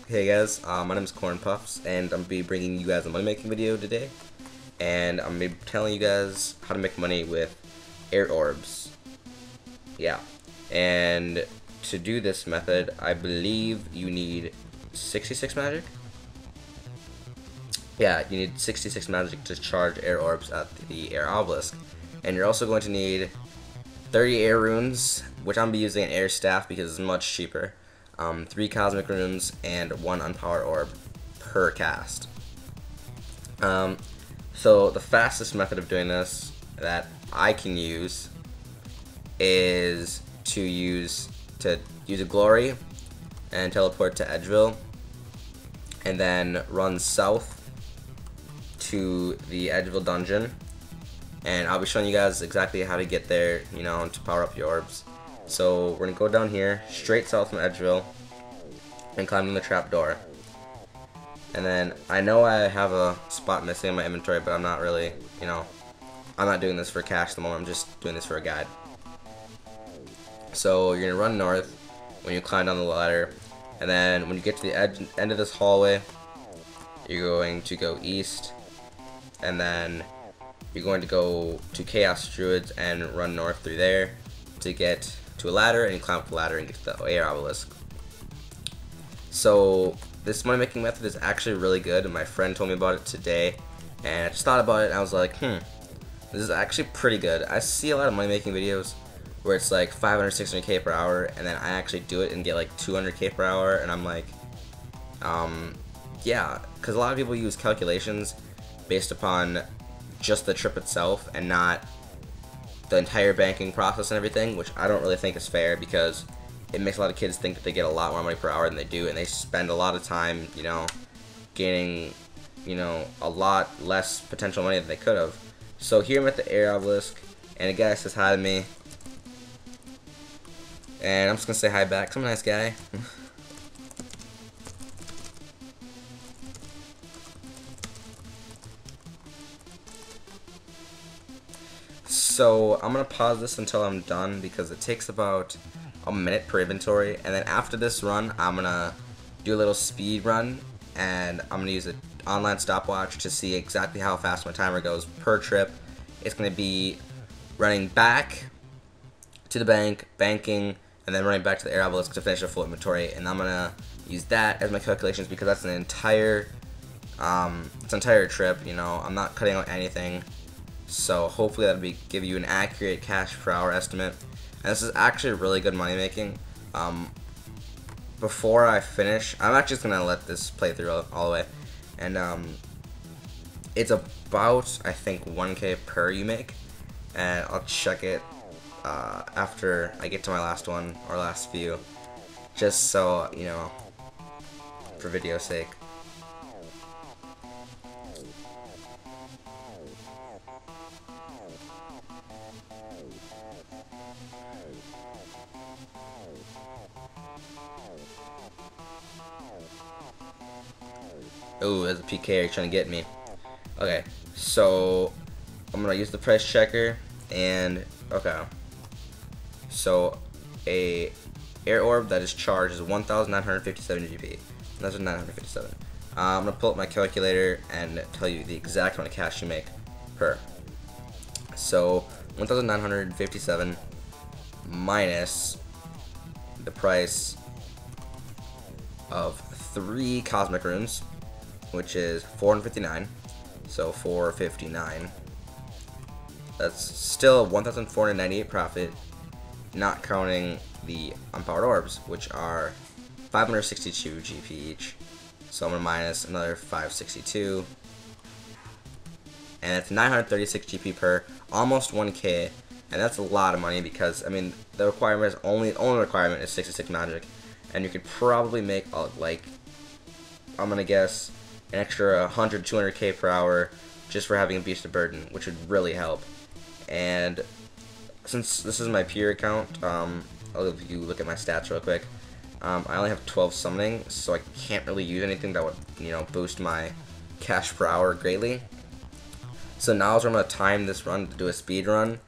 Hey guys, my name is Corn Puffs, and I'm gonna be bringing you guys a money making video today. And I'm gonna be telling you guys how to make money with air orbs. Yeah, and to do this method, I believe you need 66 magic. Yeah, you need 66 magic to charge air orbs at the air obelisk, and you're also going to need 30 air runes, which I'm gonna be using an air staff because it's much cheaper. 3 cosmic runes and 1 unpowered orb per cast. So the fastest method of doing this that I can use is to use a glory and teleport to Edgeville, and then run south to the Edgeville dungeon. And I'll be showing you guys exactly how to get there, you know, to power up your orbs. So we're gonna go down here, straight south from Edgeville, and climb in the trap door. And then I know I have a spot missing in my inventory, but I'm not really, you know, I'm not doing this for cash at the moment. I'm just doing this for a guide. So you're gonna run north when you climb down the ladder, and then when you get to the end of this hallway, you're going to go east, and then you're going to go to Chaos Druids and run north through there to get to a ladder, and you climb up the ladder and get to the air obelisk. So this money making method is actually really good, and my friend told me about it today, and I just thought about it and I was like, this is actually pretty good. I see a lot of money making videos where it's like 500, 600k per hour, and then I actually do it and get like 200k per hour, and I'm like, yeah, because a lot of people use calculations based upon just the trip itself and not the entire banking process and everything, which I don't really think is fair, because it makes a lot of kids think that they get a lot more money per hour than they do, and they spend a lot of time, you know, gaining, you know, a lot less potential money than they could have. So here I'm at the air obelisk, and a guy says hi to me, and I'm just gonna say hi back. 'Cause I'm a nice guy. So I'm gonna pause this until I'm done, because it takes about a minute per inventory, and then after this run I'm gonna do a little speed run, and I'm gonna use an online stopwatch to see exactly how fast my timer goes per trip. It's gonna be running back to the bank, banking, and then running back to the air obelisk to finish a full inventory, and I'm gonna use that as my calculations because that's an entire trip, you know. I'm not cutting out anything. So hopefully that'll give you an accurate cash per hour estimate. And this is actually really good money making. Before I finish, I'm actually just gonna let this play through all the way, and it's about, I think, 1k per you make, and I'll check it after I get to my last one or last few, just so you know, for video's sake. Ooh, there's a PK trying to get me. Okay, so I'm gonna use the price checker, and okay. So a air orb that is charged is 1,957 GP. That's 957. I'm gonna pull up my calculator and tell you the exact amount of cash you make per. So 1,957 minus the price of 3 cosmic runes, which is 459, so 459. That's still 1,498 profit, not counting the unpowered orbs, which are 562 GP each. So I'm gonna minus another 562, and it's 936 GP per, almost 1k, and that's a lot of money because I mean the requirement is only requirement is 66 magic, and you could probably make like, I'm gonna guess, an extra 100, 200k per hour just for having a beast of burden, which would really help. And since this is my pure account, I'll give you look at my stats real quick. I only have 12 summoning, so I can't really use anything that would, you know, boost my cash per hour greatly. So now is where I'm gonna time this run to do a speed run,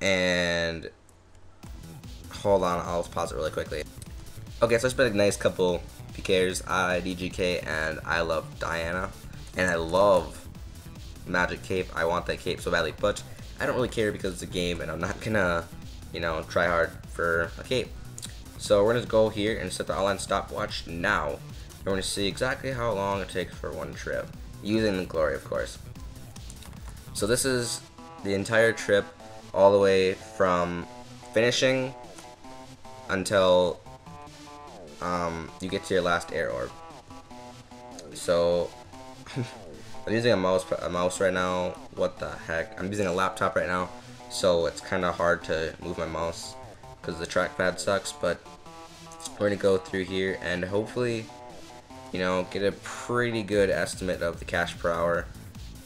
and hold on, I'll pause it really quickly. Okay, so I spent a nice couple PKers, IDGK, and I love Diana. And I love Magic Cape. I want that cape so badly, but I don't really care because it's a game and I'm not gonna, you know, try hard for a cape. So we're gonna go here and set the online stopwatch now. And we're gonna see exactly how long it takes for one trip, using the glory, of course. So this is the entire trip, all the way from finishing until you get to your last air orb. So I'm using a mouse right now. What the heck? I'm using a laptop right now, so it's kind of hard to move my mouse because the trackpad sucks. But we're gonna go through here and hopefully, you know, get a pretty good estimate of the cash per hour,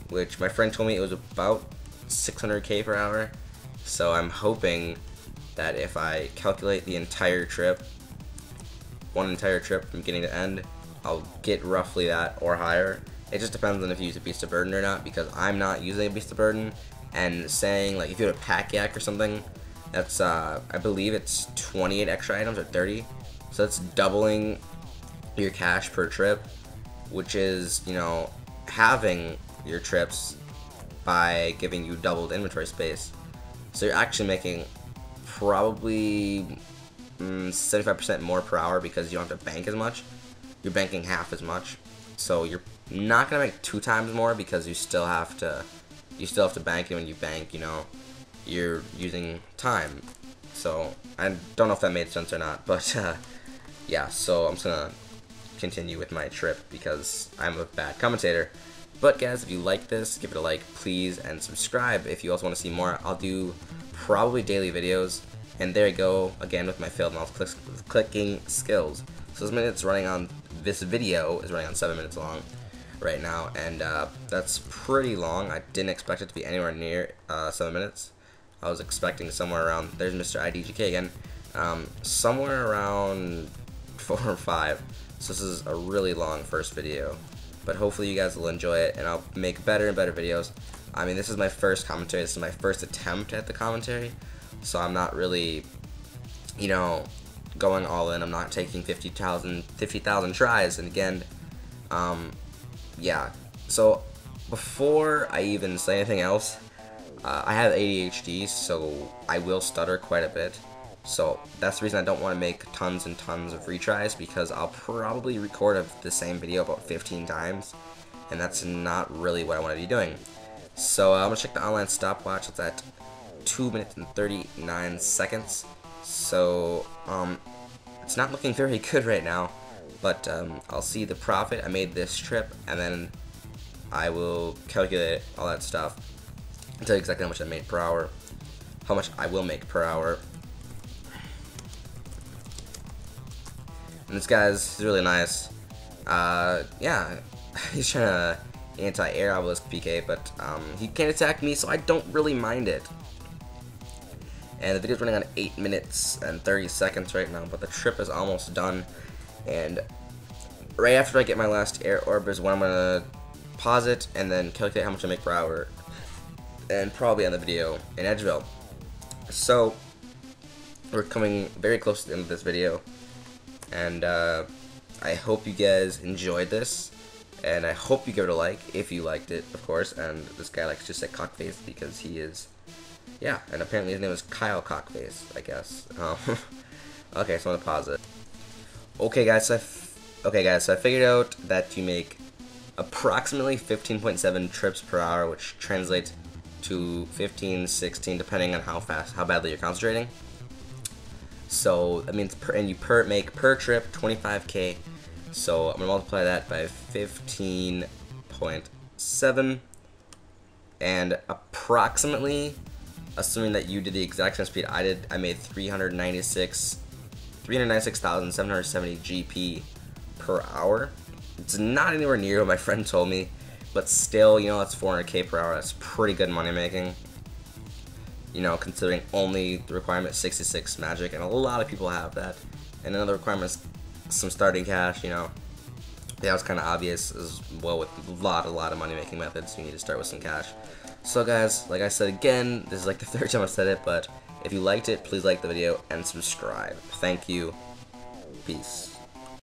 which my friend told me it was about 600k per hour. So I'm hoping that if I calculate the entire trip, one entire trip from beginning to end, I'll get roughly that or higher. It just depends on if you use a Beast of Burden or not, because I'm not using a Beast of Burden, and saying like if you have a pack yak or something, that's I believe it's 28 extra items or 30, so that's doubling your cash per trip, which is, you know, having your trips by giving you doubled inventory space. So you're actually making probably 75% more per hour because you don't have to bank as much. You're banking half as much, so you're not gonna make 2 times more because you still have to bank, and when you bank, you know, you're using time. So I don't know if that made sense or not, but yeah. So I'm just gonna continue with my trip because I'm a bad commentator. But guys, if you like this, give it a like, please, and subscribe if you also want to see more. I'll do probably daily videos. And there you go again with my failed mouse clicking skills. So this video is running on 7 minutes long right now, and that's pretty long. I didn't expect it to be anywhere near 7 minutes. I was expecting somewhere around, there's Mr. IDGK again, somewhere around 4 or 5. So this is a really long first video, but hopefully you guys will enjoy it, and I'll make better and better videos. I mean, this is my first commentary, this is my first attempt at the commentary, so I'm not really, you know, going all in. I'm not taking 50,000 tries. And again, yeah. So before I even say anything else, I have ADHD, so I will stutter quite a bit. So that's the reason I don't want to make tons and tons of retries, because I'll probably record the same video about 15 times, and that's not really what I want to be doing. So I'm gonna check the online stopwatch. It's at 2 minutes and 39 seconds. So it's not looking very good right now, but I'll see the profit I made this trip, and then I will calculate all that stuff and tell you exactly how much I made per hour, how much I will make per hour. And this guy's really nice. Yeah, he's trying to anti-air obelisk PK, but he can't attack me, so I don't really mind it. And the video's running on 8 minutes and 30 seconds right now, but the trip is almost done. And right after I get my last air orb is when I'm gonna pause it and then calculate how much I make per hour, and probably end the video in Edgeville. So we're coming very close to the end of this video, and I hope you guys enjoyed this, and I hope you give it a like if you liked it, of course. And this guy likes to say cockface because he is. Yeah, and apparently his name is Kyle Cockface, I guess. Okay, so I'm gonna pause it. Okay, guys. So I figured out that you make approximately 15.7 trips per hour, which translates to 15, 16, depending on how badly you're concentrating. So that means make per trip 25k. So I'm gonna multiply that by 15.7, and approximately, assuming that you did the exact same speed I did, I made 396,770 GP per hour. It's not anywhere near what my friend told me, but still, you know, that's 400k per hour. That's pretty good money making. You know, considering only the requirement 66 magic, and a lot of people have that. And another requirement is some starting cash. You know, that was kind of obvious as well. With a lot of money making methods, you need to start with some cash. So guys, like I said again, this is like the 3rd time I've said it, but if you liked it, please like the video and subscribe. Thank you. Peace.